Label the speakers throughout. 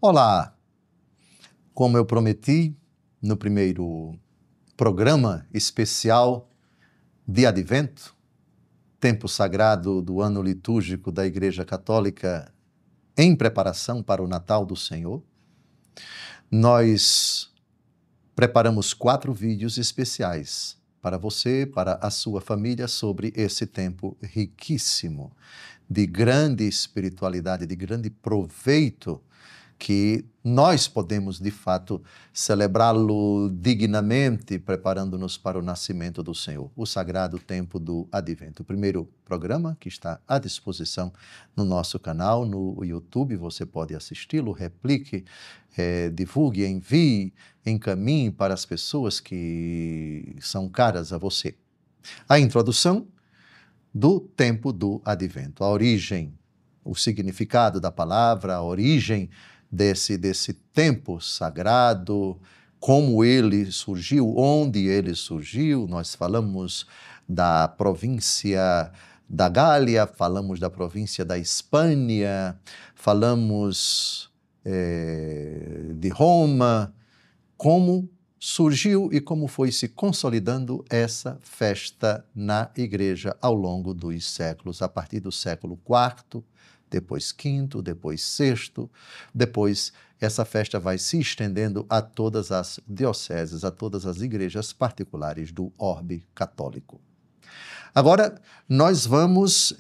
Speaker 1: Olá! Como eu prometi no primeiro programa especial de Advento, tempo sagrado do ano litúrgico da Igreja Católica em preparação para o Natal do Senhor, nós preparamos 4 vídeos especiais para você, para a sua família, sobre esse tempo riquíssimo de grande espiritualidade, de grande proveito, que nós podemos, de fato, celebrá-lo dignamente, preparando-nos para o nascimento do Senhor, o sagrado tempo do Advento. O primeiro programa, que está à disposição no nosso canal, no YouTube, você pode assisti-lo, replique, divulgue, envie, encaminhe para as pessoas que são caras a você. A introdução do tempo do Advento, a origem, o significado da palavra, a origem desse tempo sagrado, como ele surgiu, onde ele surgiu. Nós falamos da província da Gália, falamos da província da Espanha, falamos de Roma, como surgiu e como foi se consolidando essa festa na Igreja ao longo dos séculos, a partir do século IV, depois V, depois VI, depois essa festa vai se estendendo a todas as dioceses, a todas as igrejas particulares do orbe católico. Agora, nós vamos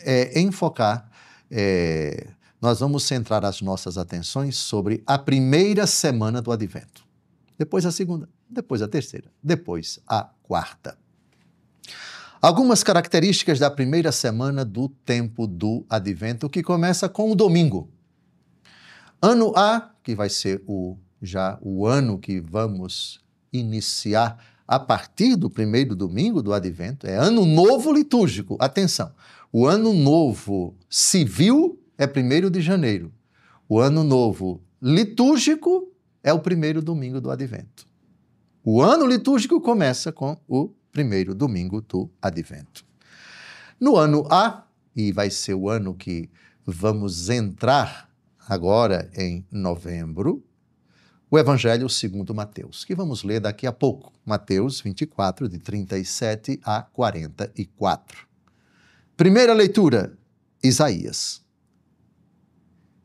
Speaker 1: nós vamos centrar as nossas atenções sobre a primeira semana do Advento, depois a segunda, depois a terceira, depois a quarta. Algumas características da primeira semana do tempo do Advento, que começa com o domingo. Ano A, que vai ser já o ano que vamos iniciar a partir do primeiro domingo do Advento, é Ano Novo Litúrgico. Atenção, o Ano Novo Civil é 1º de janeiro. O Ano Novo Litúrgico é o primeiro domingo do Advento. O ano litúrgico começa com o primeiro domingo do Advento. No ano A, e vai ser o ano que vamos entrar agora em novembro, o Evangelho segundo Mateus, que vamos ler daqui a pouco. Mateus 24, de 37 a 44. Primeira leitura, Isaías.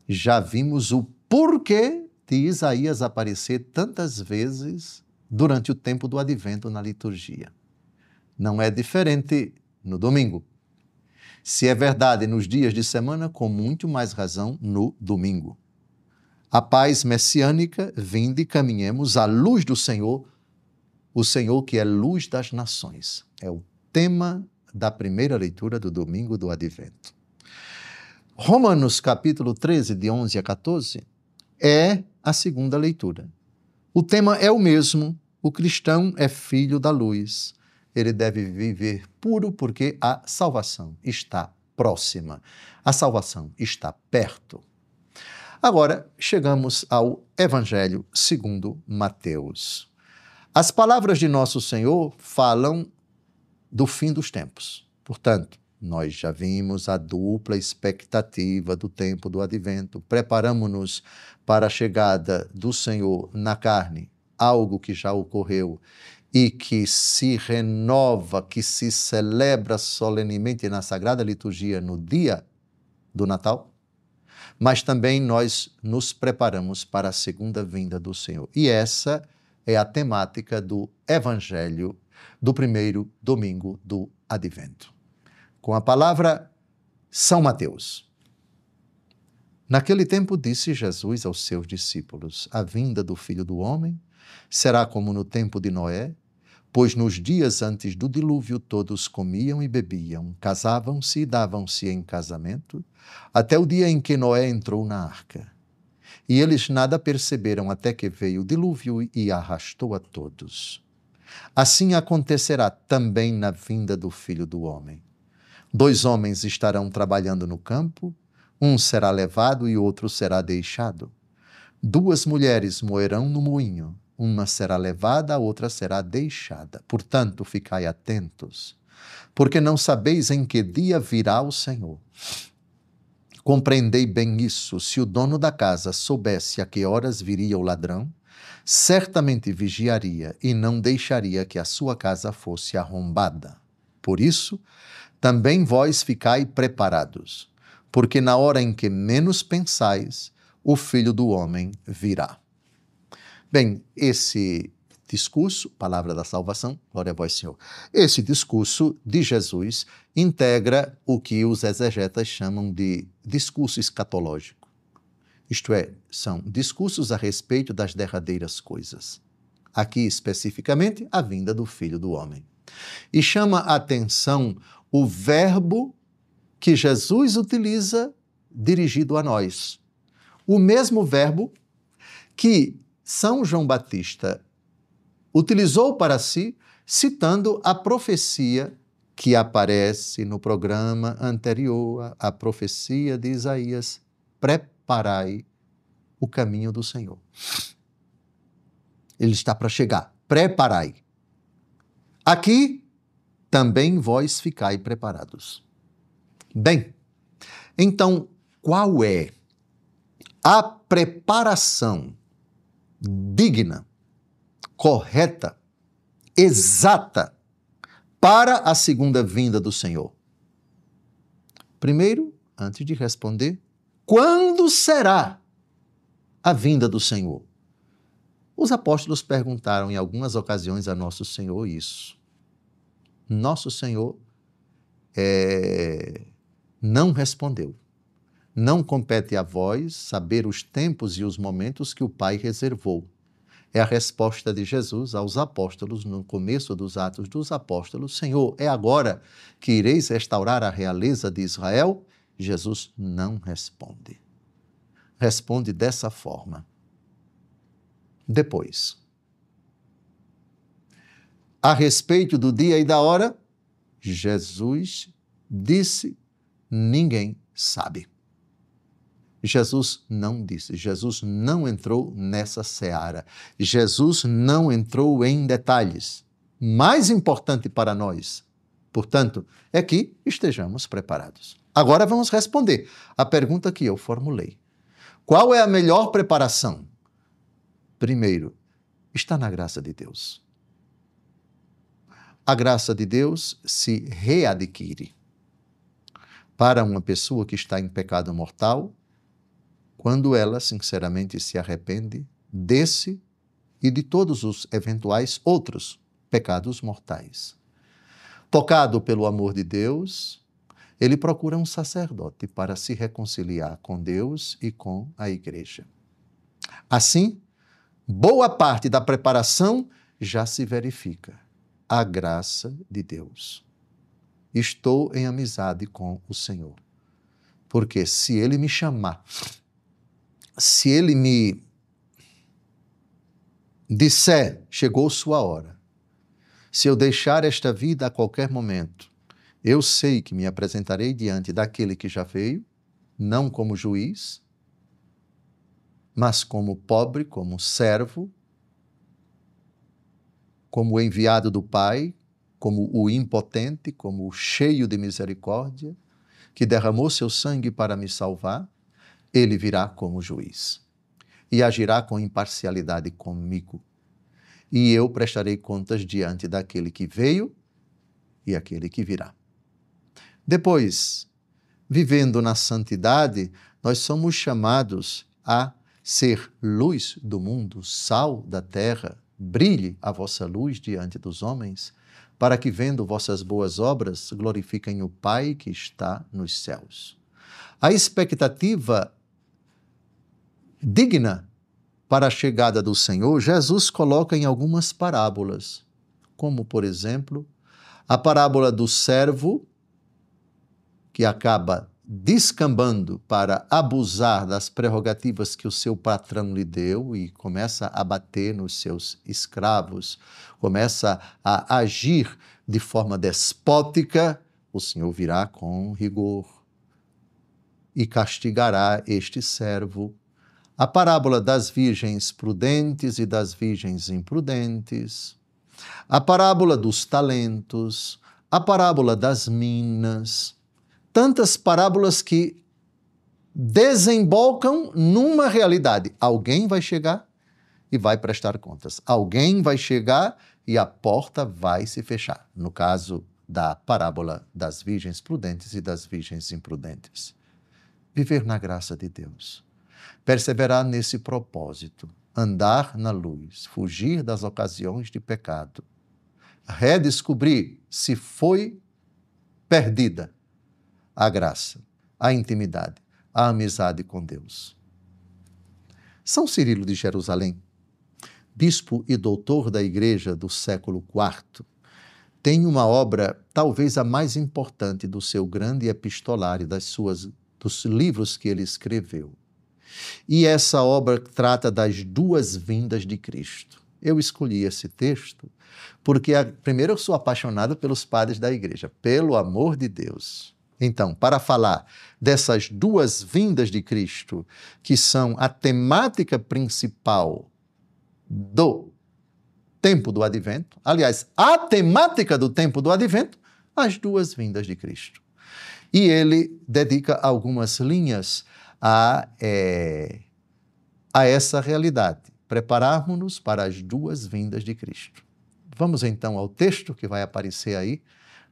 Speaker 1: Já vimos o porquê de Isaías aparecer tantas vezes durante o tempo do Advento na liturgia. Não é diferente no domingo. Se é verdade nos dias de semana, com muito mais razão no domingo. A paz messiânica, vinde, caminhemos à luz do Senhor, o Senhor que é luz das nações. É o tema da primeira leitura do domingo do Advento. Romanos capítulo 13, de 11 a 14, é a segunda leitura. O tema é o mesmo, o cristão é filho da luz. Ele deve viver puro porque a salvação está próxima. A salvação está perto. Agora, chegamos ao Evangelho segundo Mateus. As palavras de nosso Senhor falam do fim dos tempos. Portanto, nós já vimos a dupla expectativa do tempo do Advento. Preparamos-nos para a chegada do Senhor na carne, algo que já ocorreu e que se renova, que se celebra solenemente na Sagrada Liturgia no dia do Natal, mas também nós nos preparamos para a segunda vinda do Senhor. E essa é a temática do Evangelho do primeiro domingo do Advento. Com a palavra São Mateus. Naquele tempo disse Jesus aos seus discípulos: a vinda do Filho do Homem será como no tempo de Noé, pois nos dias antes do dilúvio todos comiam e bebiam, casavam-se e davam-se em casamento, até o dia em que Noé entrou na arca. E eles nada perceberam até que veio o dilúvio e arrastou a todos. Assim acontecerá também na vinda do Filho do Homem. 2 homens estarão trabalhando no campo, um será levado e outro será deixado. 2 mulheres moerão no moinho, uma será levada, a outra será deixada. Portanto, ficai atentos, porque não sabeis em que dia virá o Senhor. Compreendei bem isso. Se o dono da casa soubesse a que horas viria o ladrão, certamente vigiaria e não deixaria que a sua casa fosse arrombada. Por isso, também vós ficai preparados, porque na hora em que menos pensais, o Filho do Homem virá. Bem, esse discurso, palavra da salvação, glória a vós, Senhor. Esse discurso de Jesus integra o que os exegetas chamam de discurso escatológico. Isto é, são discursos a respeito das derradeiras coisas. Aqui, especificamente, a vinda do Filho do Homem. E chama a atenção o verbo que Jesus utiliza dirigido a nós. O mesmo verbo que São João Batista utilizou para si, citando a profecia que aparece no programa anterior, a profecia de Isaías: preparai o caminho do Senhor. Ele está para chegar, preparai. Aqui, também vós ficai preparados. Bem, então, qual é a preparação digna, correta, exata para a segunda vinda do Senhor? Primeiro, antes de responder, quando será a vinda do Senhor? Os apóstolos perguntaram em algumas ocasiões a Nosso Senhor isso. Nosso Senhor não respondeu. Não compete a vós saber os tempos e os momentos que o Pai reservou. É a resposta de Jesus aos apóstolos no começo dos Atos dos Apóstolos: Senhor, é agora que ireis restaurar a realeza de Israel? Jesus não responde. Responde dessa forma. Depois, a respeito do dia e da hora, Jesus disse: ninguém sabe. Jesus não disse, Jesus não entrou nessa seara, Jesus não entrou em detalhes. Mais importante para nós, portanto, é que estejamos preparados. Agora vamos responder a pergunta que eu formulei. Qual é a melhor preparação? Primeiro, está na graça de Deus. A graça de Deus se readquire para uma pessoa que está em pecado mortal, quando ela sinceramente se arrepende desse e de todos os eventuais outros pecados mortais. Tocado pelo amor de Deus, ele procura um sacerdote para se reconciliar com Deus e com a igreja. Assim, boa parte da preparação já se verifica. A graça de Deus. Estou em amizade com o Senhor. Porque se Ele me chamar, se Ele me disser, chegou sua hora, se eu deixar esta vida a qualquer momento, eu sei que me apresentarei diante daquele que já veio, não como juiz, mas como pobre, como servo, como o enviado do Pai, como o impotente, como o cheio de misericórdia, que derramou seu sangue para me salvar. Ele virá como juiz e agirá com imparcialidade comigo. E eu prestarei contas diante daquele que veio e aquele que virá. Depois, vivendo na santidade, nós somos chamados a ser luz do mundo, sal da terra. Brilhe a vossa luz diante dos homens, para que, vendo vossas boas obras, glorifiquem o Pai que está nos céus. A expectativa digna para a chegada do Senhor, Jesus coloca em algumas parábolas, como, por exemplo, a parábola do servo que acaba descambando para abusar das prerrogativas que o seu patrão lhe deu e começa a bater nos seus escravos, começa a agir de forma despótica, o Senhor virá com rigor e castigará este servo. A parábola das virgens prudentes e das virgens imprudentes, a parábola dos talentos, a parábola das minas, tantas parábolas que desembocam numa realidade. Alguém vai chegar e vai prestar contas. Alguém vai chegar e a porta vai se fechar. No caso da parábola das virgens prudentes e das virgens imprudentes. Viver na graça de Deus. Perseverar nesse propósito. Andar na luz. Fugir das ocasiões de pecado. Redescobrir se foi perdida a graça, a intimidade, a amizade com Deus. São Cirilo de Jerusalém, bispo e doutor da Igreja do século IV, tem uma obra, talvez a mais importante do seu grande epistolário, dos livros que ele escreveu. E essa obra trata das duas vindas de Cristo. Eu escolhi esse texto porque, primeiro, eu sou apaixonado pelos padres da Igreja, pelo amor de Deus. Então, para falar dessas duas vindas de Cristo, que são a temática principal do tempo do Advento, aliás, a temática do tempo do Advento, as duas vindas de Cristo. E ele dedica algumas linhas a essa realidade, prepararmos-nos para as duas vindas de Cristo. Vamos então ao texto que vai aparecer aí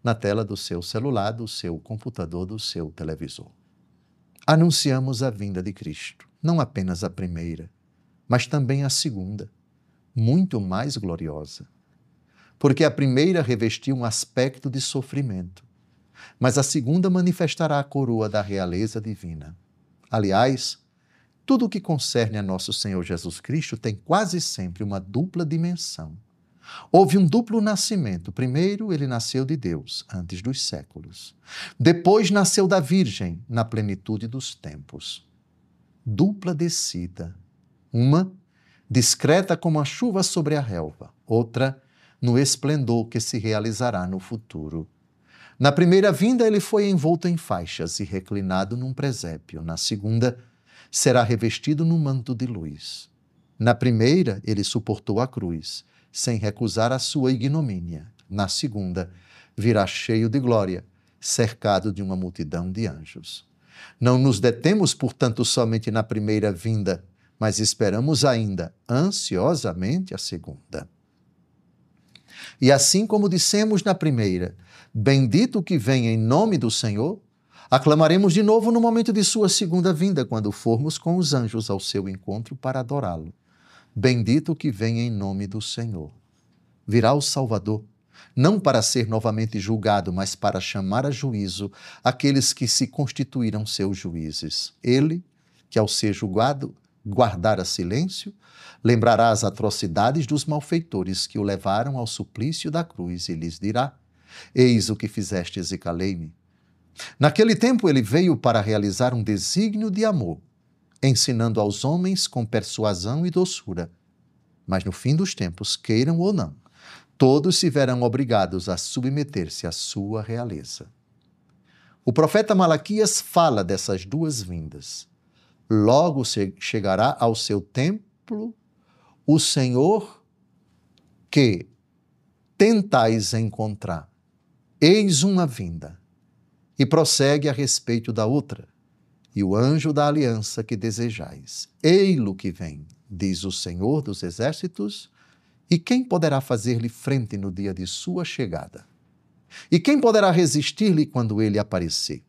Speaker 1: na tela do seu celular, do seu computador, do seu televisor. Anunciamos a vinda de Cristo, não apenas a primeira, mas também a segunda, muito mais gloriosa. Porque a primeira revestiu um aspecto de sofrimento, mas a segunda manifestará a coroa da realeza divina. Aliás, tudo o que concerne a nosso Senhor Jesus Cristo tem quase sempre uma dupla dimensão. Houve um duplo nascimento. Primeiro, ele nasceu de Deus, antes dos séculos. Depois, nasceu da Virgem, na plenitude dos tempos. Dupla descida. Uma, discreta como a chuva sobre a relva. Outra, no esplendor que se realizará no futuro. Na primeira vinda, ele foi envolto em faixas e reclinado num presépio. Na segunda, será revestido num manto de luz. Na primeira, ele suportou a cruz, sem recusar a sua ignomínia. Na segunda, virá cheio de glória, cercado de uma multidão de anjos. Não nos detemos, portanto, somente na primeira vinda, mas esperamos ainda, ansiosamente, a segunda. E assim como dissemos na primeira, bendito que vem em nome do Senhor, aclamaremos de novo no momento de sua segunda vinda, quando formos com os anjos ao seu encontro para adorá-lo. Bendito que vem em nome do Senhor. Virá o Salvador, não para ser novamente julgado, mas para chamar a juízo aqueles que se constituíram seus juízes. Ele, que ao ser julgado, guardara silêncio, lembrará as atrocidades dos malfeitores que o levaram ao suplício da cruz e lhes dirá: eis o que fizestes e calei-me. Naquele tempo ele veio para realizar um desígnio de amor, ensinando aos homens com persuasão e doçura. Mas no fim dos tempos, queiram ou não, todos se verão obrigados a submeter-se à sua realeza. O profeta Malaquias fala dessas duas vindas. Logo chegará ao seu templo o Senhor que tentais encontrar. Eis uma vinda. E prossegue a respeito da outra. E o anjo da aliança que desejais. Ei-lo que vem, diz o Senhor dos exércitos, e quem poderá fazer-lhe frente no dia de sua chegada? E quem poderá resistir-lhe quando ele aparecer?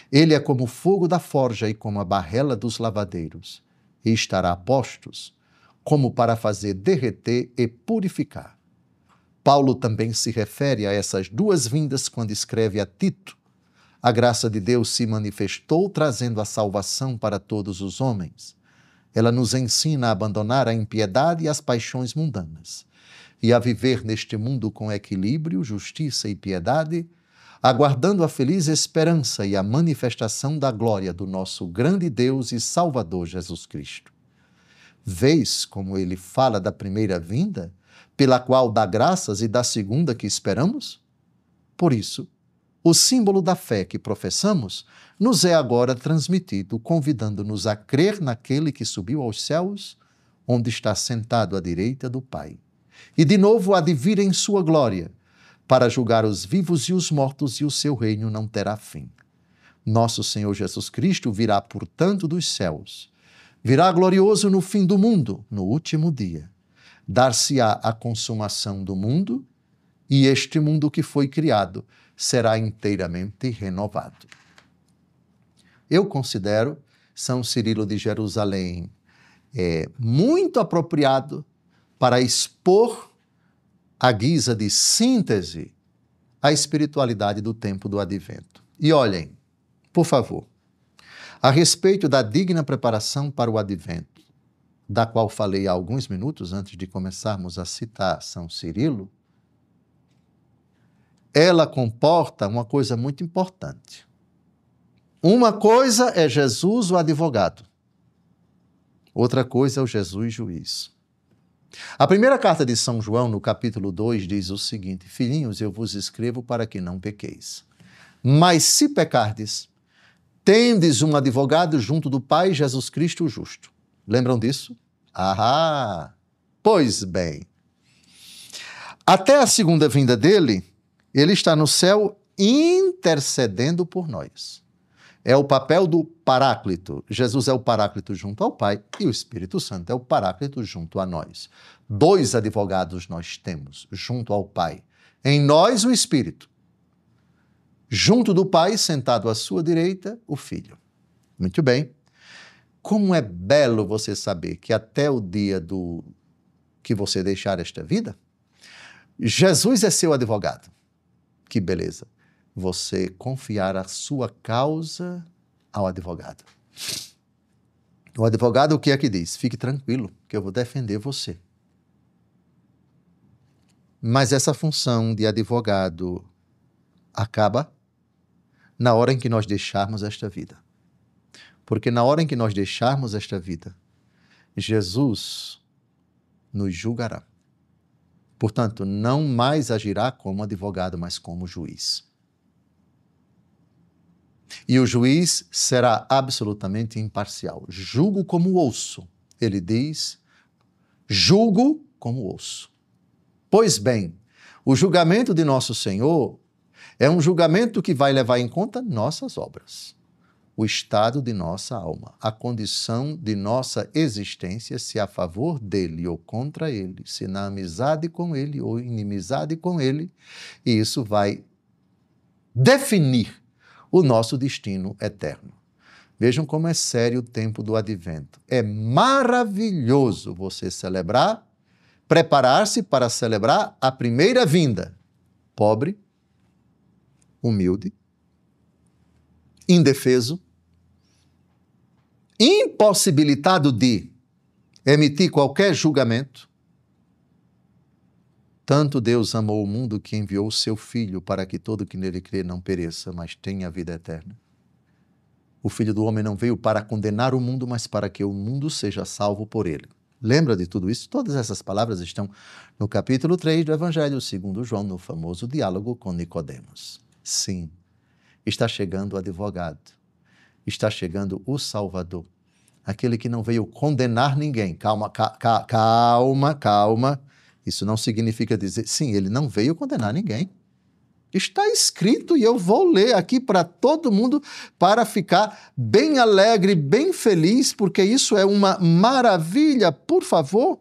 Speaker 1: Ele é como o fogo da forja e como a barrela dos lavadeiros, e estará a postos, como para fazer derreter e purificar. Paulo também se refere a essas duas vindas quando escreve a Tito: a graça de Deus se manifestou trazendo a salvação para todos os homens. Ela nos ensina a abandonar a impiedade e as paixões mundanas e a viver neste mundo com equilíbrio, justiça e piedade, aguardando a feliz esperança e a manifestação da glória do nosso grande Deus e Salvador Jesus Cristo. Vês como ele fala da primeira vinda, pela qual dá graças, e da segunda que esperamos? Por isso, o símbolo da fé que professamos nos é agora transmitido, convidando-nos a crer naquele que subiu aos céus, onde está sentado à direita do Pai, e de novo há de vir em sua glória, para julgar os vivos e os mortos, e o seu reino não terá fim. Nosso Senhor Jesus Cristo virá, portanto, dos céus. Virá glorioso no fim do mundo, no último dia. Dar-se-á a consumação do mundo, e este mundo que foi criado será inteiramente renovado. Eu considero São Cirilo de Jerusalém muito apropriado para expor, à guisa de síntese, a espiritualidade do tempo do Advento. E olhem, por favor, a respeito da digna preparação para o Advento, da qual falei há alguns minutos antes de começarmos a citar São Cirilo, ela comporta uma coisa muito importante. Uma coisa é Jesus, o advogado. Outra coisa é o Jesus, juiz. A primeira carta de São João, no capítulo 2, diz o seguinte: Filhinhos, eu vos escrevo para que não pequeis. Mas se pecardes, tendes um advogado junto do Pai, Jesus Cristo o justo. Lembram disso? Ah, pois bem. Até a segunda vinda dele, ele está no céu intercedendo por nós. É o papel do Paráclito. Jesus é o Paráclito junto ao Pai e o Espírito Santo é o Paráclito junto a nós. 2 advogados nós temos junto ao Pai. Em nós, o Espírito. Junto do Pai, sentado à sua direita, o Filho. Muito bem. Como é belo você saber que até o dia que você deixar esta vida, Jesus é seu advogado. Que beleza. Você confiar a sua causa ao advogado. O advogado o que é que diz? Fique tranquilo, que eu vou defender você. Mas essa função de advogado acaba na hora em que nós deixarmos esta vida. Porque na hora em que nós deixarmos esta vida, Jesus nos julgará. Portanto, não mais agirá como advogado, mas como juiz. E o juiz será absolutamente imparcial. Julgo como ouço. Ele diz, julgo como ouço. Pois bem, o julgamento de nosso Senhor é um julgamento que vai levar em conta nossas obras, o estado de nossa alma, a condição de nossa existência, se a favor dele ou contra ele, se na amizade com ele ou inimizade com ele, e isso vai definir o nosso destino eterno. Vejam como é sério o tempo do Advento. É maravilhoso você celebrar, preparar-se para celebrar a primeira vinda. Pobre, humilde, indefeso, impossibilitado de emitir qualquer julgamento. Tanto Deus amou o mundo que enviou o seu Filho para que todo que nele crê não pereça, mas tenha a vida eterna. O Filho do Homem não veio para condenar o mundo, mas para que o mundo seja salvo por ele. Lembra de tudo isso? Todas essas palavras estão no capítulo 3 do Evangelho segundo João, no famoso diálogo com Nicodemos. Sim, está chegando o advogado, está chegando o Salvador, aquele que não veio condenar ninguém. Calma. Isso não significa dizer, sim, ele não veio condenar ninguém. Está escrito e eu vou ler aqui para todo mundo para ficar bem alegre, bem feliz, porque isso é uma maravilha, por favor.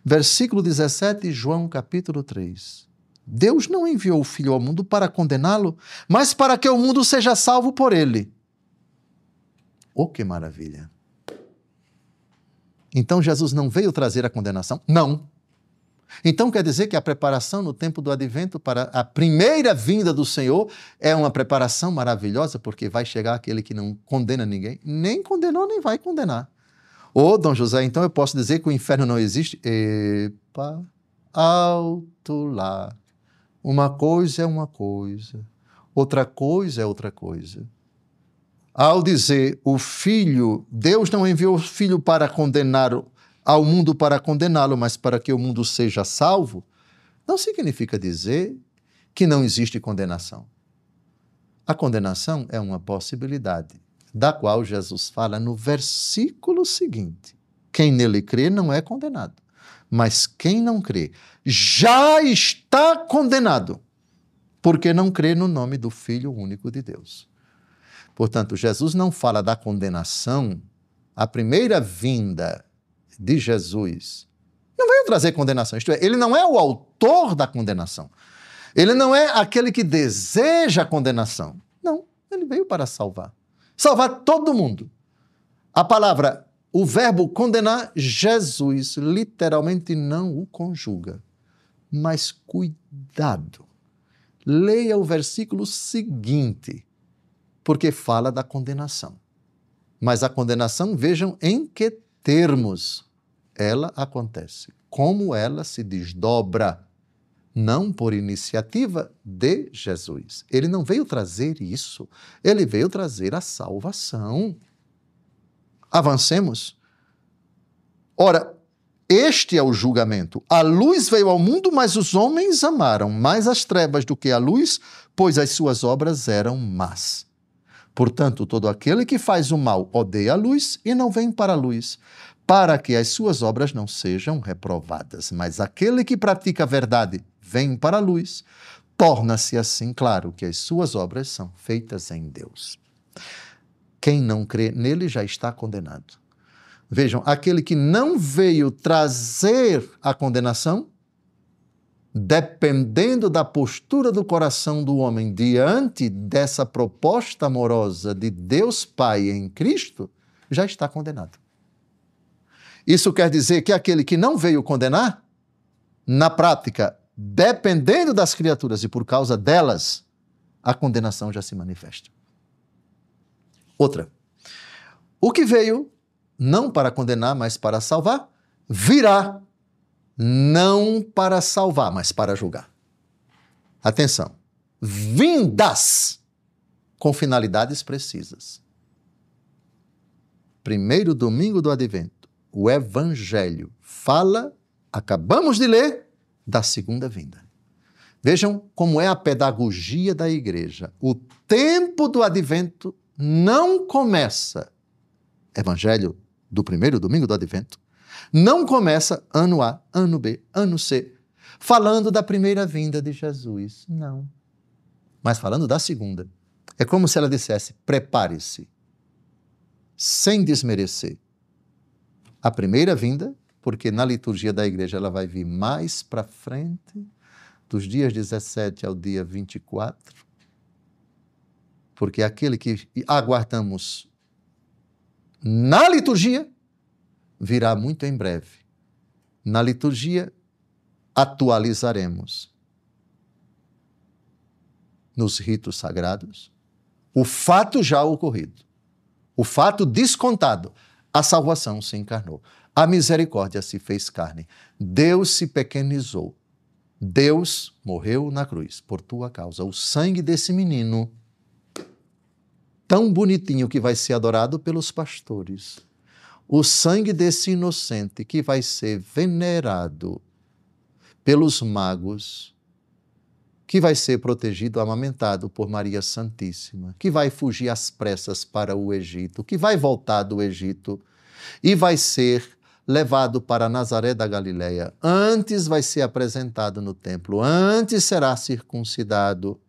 Speaker 1: Versículo 17, João capítulo 3. Deus não enviou o Filho ao mundo para condená-lo, mas para que o mundo seja salvo por ele. Oh, que maravilha! Então Jesus não veio trazer a condenação? Não. Então quer dizer que a preparação no tempo do Advento para a primeira vinda do Senhor é uma preparação maravilhosa, porque vai chegar aquele que não condena ninguém, nem condenou, nem vai condenar. Ô, Dom José, então eu posso dizer que o inferno não existe? Epa, alto lá. Uma coisa é uma coisa, outra coisa é outra coisa. Ao dizer o Filho, Deus não enviou o Filho para condenar ao mundo para condená-lo, mas para que o mundo seja salvo, não significa dizer que não existe condenação. A condenação é uma possibilidade, da qual Jesus fala no versículo seguinte. Quem nele crê não é condenado, mas quem não crê já está condenado, porque não crê no nome do Filho único de Deus. Portanto, Jesus não fala da condenação. A primeira vinda de Jesus não veio trazer condenação. Isto é, ele não é o autor da condenação. Ele não é aquele que deseja a condenação. Não, ele veio para salvar. Salvar todo mundo. A palavra, o verbo condenar, Jesus literalmente não o conjuga. Mas cuidado. Leia o versículo seguinte, porque fala da condenação. Mas a condenação, vejam em que termos ela acontece, como ela se desdobra, não por iniciativa de Jesus. Ele não veio trazer isso, ele veio trazer a salvação. Avancemos. Ora, este é o julgamento. A luz veio ao mundo, mas os homens amaram mais as trevas do que a luz, pois as suas obras eram más. Portanto, todo aquele que faz o mal odeia a luz e não vem para a luz, para que as suas obras não sejam reprovadas. Mas aquele que pratica a verdade vem para a luz, torna-se assim claro que as suas obras são feitas em Deus. Quem não crê nele já está condenado. Vejam, aquele que não veio trazer a condenação, dependendo da postura do coração do homem diante dessa proposta amorosa de Deus Pai em Cristo, já está condenado. Isso quer dizer que aquele que não veio condenar, na prática, dependendo das criaturas e por causa delas, a condenação já se manifesta. Outra, o que veio não para condenar, mas para salvar, virá não para salvar, mas para julgar. Atenção, vindas com finalidades precisas. Primeiro domingo do Advento, o Evangelho fala, acabamos de ler, da segunda vinda. Vejam como é a pedagogia da igreja. O tempo do Advento não começa, Evangelho do primeiro domingo do Advento, não começa ano A, ano B, ano C, falando da primeira vinda de Jesus. Não. Mas falando da segunda. É como se ela dissesse, prepare-se, sem desmerecer a primeira vinda, porque na liturgia da igreja ela vai vir mais para frente, dos dias 17 ao dia 24, porque aquele que aguardamos na liturgia virá muito em breve. Na liturgia, atualizaremos nos ritos sagrados o fato já ocorrido, o fato descontado. A salvação se encarnou, a misericórdia se fez carne, Deus se pequenizou, Deus morreu na cruz por tua causa. O sangue desse menino, tão bonitinho que vai ser adorado pelos pastores, o sangue desse inocente que vai ser venerado pelos magos, que vai ser protegido, amamentado por Maria Santíssima, que vai fugir às pressas para o Egito, que vai voltar do Egito e vai ser levado para Nazaré da Galileia. Antes vai ser apresentado no templo, antes será circuncidado.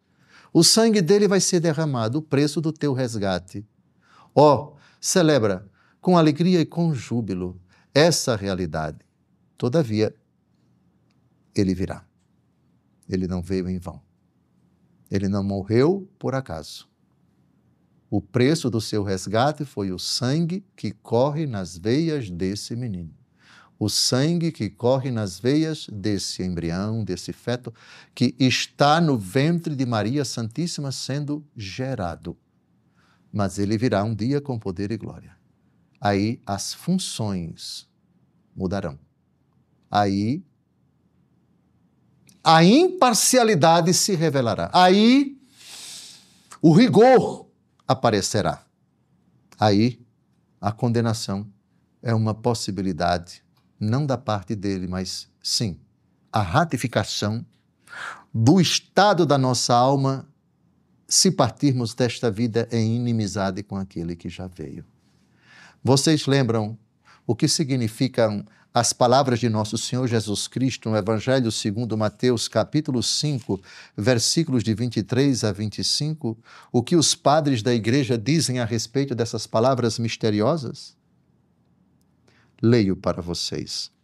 Speaker 1: O sangue dele vai ser derramado, o preço do teu resgate. Celebra com alegria e com júbilo essa realidade. Todavia, ele virá. Ele não veio em vão. Ele não morreu por acaso. O preço do seu resgate foi o sangue que corre nas veias desse menino. O sangue que corre nas veias desse embrião, desse feto, que está no ventre de Maria Santíssima sendo gerado. Mas ele virá um dia com poder e glória. Aí as funções mudarão. Aí a imparcialidade se revelará. Aí o rigor aparecerá. Aí a condenação é uma possibilidade, não da parte dele, mas sim, a ratificação do estado da nossa alma se partirmos desta vida em inimizade com aquele que já veio. Vocês lembram o que significam as palavras de nosso Senhor Jesus Cristo no Evangelho segundo Mateus, capítulo 5, versículos de 23 a 25, o que os padres da igreja dizem a respeito dessas palavras misteriosas? Leio para vocês.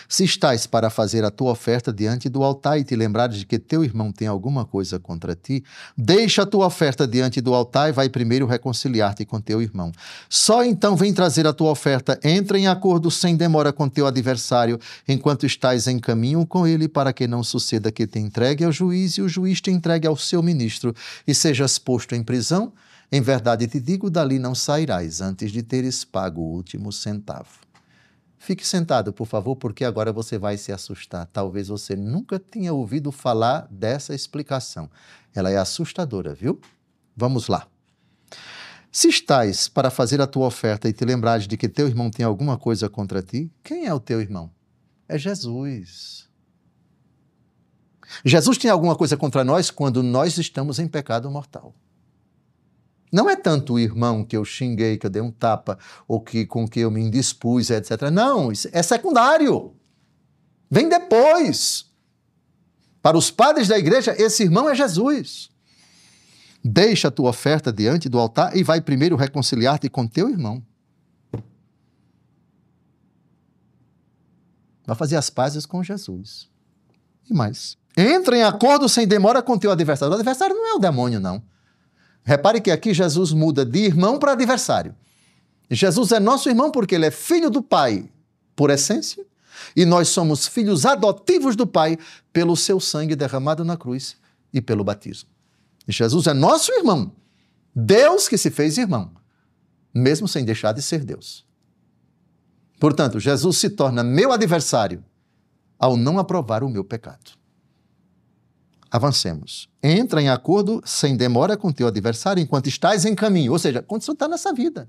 Speaker 1: Se estás para fazer a tua oferta diante do altar e te lembrares de que teu irmão tem alguma coisa contra ti, deixa a tua oferta diante do altar e vai primeiro reconciliar-te com teu irmão. Só então vem trazer a tua oferta, entra em acordo sem demora com teu adversário, enquanto estás em caminho com ele, para que não suceda que te entregue ao juiz e o juiz te entregue ao seu ministro e sejas posto em prisão. Em verdade te digo, dali não sairás antes de teres pago o último centavo. Fique sentado, por favor, porque agora você vai se assustar. Talvez você nunca tenha ouvido falar dessa explicação. Ela é assustadora, viu? Vamos lá. Se estás para fazer a tua oferta e te lembrares de que teu irmão tem alguma coisa contra ti, quem é o teu irmão? É Jesus. Jesus tem alguma coisa contra nós quando nós estamos em pecado mortal. Não é tanto o irmão que eu xinguei, que eu dei um tapa, ou com que eu me indispus, etc. Não, isso é secundário. Vem depois. Para os padres da igreja, esse irmão é Jesus. Deixa a tua oferta diante do altar e vai primeiro reconciliar-te com teu irmão. Vai fazer as pazes com Jesus. E mais. Entra em acordo sem demora com teu adversário. O adversário não é o demônio, não. Repare que aqui Jesus muda de irmão para adversário. Jesus é nosso irmão porque ele é filho do Pai por essência e nós somos filhos adotivos do Pai pelo seu sangue derramado na cruz e pelo batismo. Jesus é nosso irmão, Deus que se fez irmão, mesmo sem deixar de ser Deus. Portanto, Jesus se torna meu adversário ao não aprovar o meu pecado. Avancemos. Entra em acordo sem demora com teu adversário enquanto estás em caminho. Ou seja, quando você está nessa vida.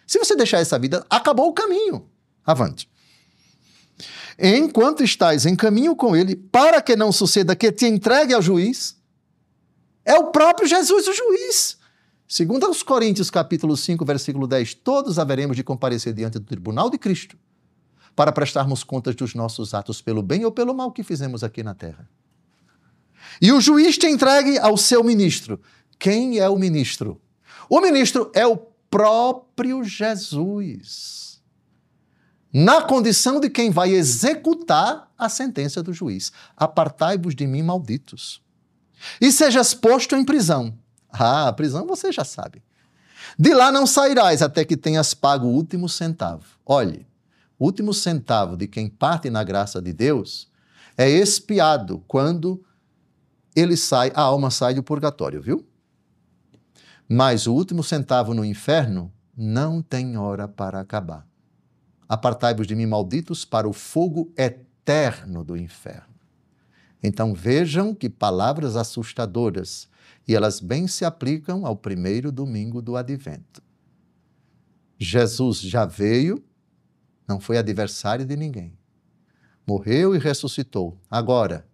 Speaker 1: Se você deixar essa vida, acabou o caminho. Avante. Enquanto estás em caminho com ele, para que não suceda que te entregue ao juiz, é o próprio Jesus o juiz. Segundo aos Coríntios, capítulo 5, versículo 10, todos haveremos de comparecer diante do tribunal de Cristo para prestarmos contas dos nossos atos pelo bem ou pelo mal que fizemos aqui na terra. E o juiz te entregue ao seu ministro. Quem é o ministro? O ministro é o próprio Jesus, na condição de quem vai executar a sentença do juiz. Apartai-vos de mim, malditos, e sejas posto em prisão. Ah, a prisão você já sabe. De lá não sairás até que tenhas pago o último centavo. Olhe, o último centavo de quem parte na graça de Deus é expiado quando a alma sai do purgatório, viu? Mas o último centavo no inferno não tem hora para acabar. Apartai-vos de mim, malditos, para o fogo eterno do inferno. Então vejam que palavras assustadoras, e elas bem se aplicam ao primeiro domingo do Advento. Jesus já veio, não foi adversário de ninguém. Morreu e ressuscitou. Agora,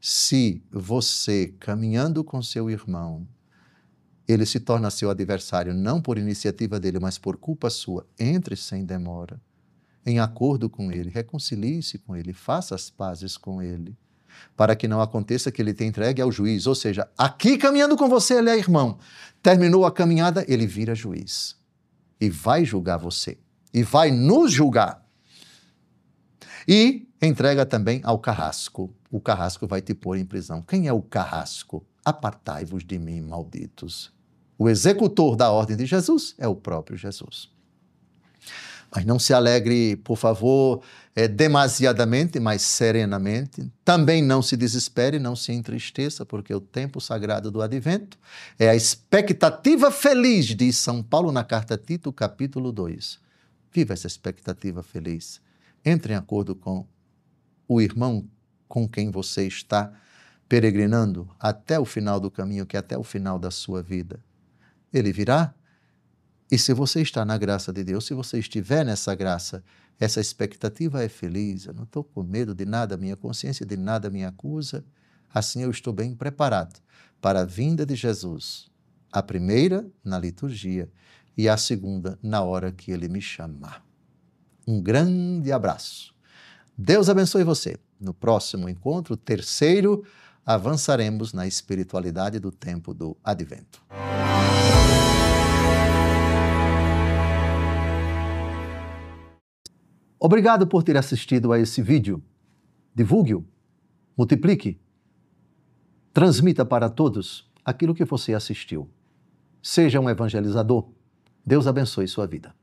Speaker 1: se você, caminhando com seu irmão, ele se torna seu adversário, não por iniciativa dele, mas por culpa sua, entre sem demora, em acordo com ele, reconcilie-se com ele, faça as pazes com ele, para que não aconteça que ele te entregue ao juiz. Ou seja, aqui caminhando com você, ele é irmão. Terminou a caminhada, ele vira juiz. E vai julgar você. E vai nos julgar. E entrega também ao carrasco. O carrasco vai te pôr em prisão. Quem é o carrasco? Apartai-vos de mim, malditos. O executor da ordem de Jesus é o próprio Jesus. Mas não se alegre, por favor, demasiadamente, mas serenamente. Também não se desespere, não se entristeça, porque o tempo sagrado do Advento é a expectativa feliz, diz São Paulo na carta a Tito, capítulo 2. Viva essa expectativa feliz. Entre em acordo com o irmão com quem você está peregrinando até o final do caminho, que é até o final da sua vida. Ele virá. E se você está na graça de Deus, se você estiver nessa graça, essa expectativa é feliz. Eu não estou com medo de nada, minha consciência de nada me acusa. Assim eu estou bem preparado para a vinda de Jesus. A primeira na liturgia e a segunda na hora que ele me chamar. Um grande abraço. Deus abençoe você. No próximo encontro, terceiro, avançaremos na espiritualidade do tempo do Advento. Obrigado por ter assistido a esse vídeo. Divulgue-o, multiplique, transmita para todos aquilo que você assistiu. Seja um evangelizador. Deus abençoe sua vida.